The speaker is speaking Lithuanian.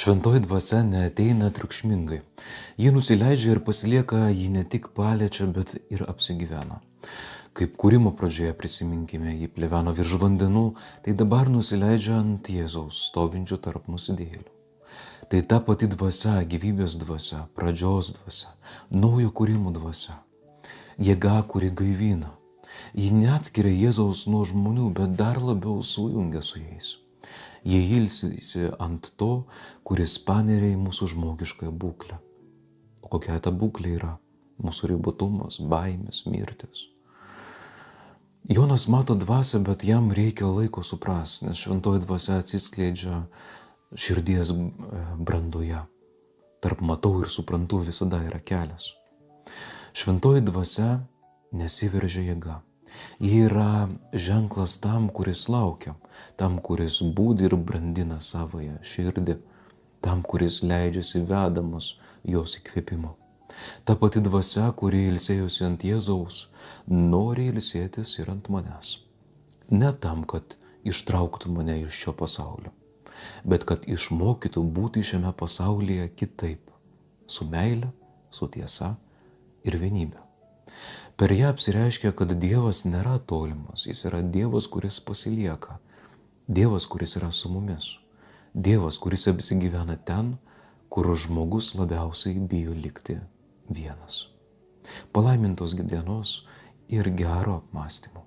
Šventoji dvasia neateina triukšmingai. Ji nusileidžia ir pasilieka, ji ne tik paliečia, bet ir apsigyvena. Kaip kūrimo pradžioje prisiminkime, ji pleveno virš vandenų, tai dabar nusileidžia ant Jėzaus stovinčių tarp nusidėjėlių. Tai ta pati dvasia, gyvybės dvasia, pradžios dvasia, naujo kūrimo dvasia. Jėga, kuri gaivina. Ji neatskiria Jėzaus nuo žmonių, bet dar labiau sujungia su jais. Jie ilsisi ant to, kuris paneria į mūsų žmogiškąją būklę. O kokia ta būklė yra? Mūsų ribotumas, baimės, mirtis. Jonas mato dvasią, bet jam reikia laiko suprasti, nes šventoji dvasia atsiskleidžia širdies brandoje. Tarp matau ir suprantu visada yra kelias. Šventoji dvasia nesiveržia jėga. Ji yra ženklas tam, kuris laukia, tam, kuris būdi ir brandina savąją širdį, tam, kuris leidžiasi vedamas jos įkvėpimo. Ta pati dvasia, kuri ilsėjosi ant Jėzaus, nori ilsėtis ir ant manęs. Ne tam, kad ištrauktų mane iš šio pasaulio, bet kad išmokytų būti šiame pasaulyje kitaip, su meile, su tiesa ir vienybe. Per ją apsireiškia, kad Dievas nėra tolimas, jis yra Dievas, kuris pasilieka, Dievas, kuris yra su mumis, Dievas, kuris apsigyvena ten, kur žmogus labiausiai bijo likti vienas. Palaimintos dienos ir gero apmąstymo.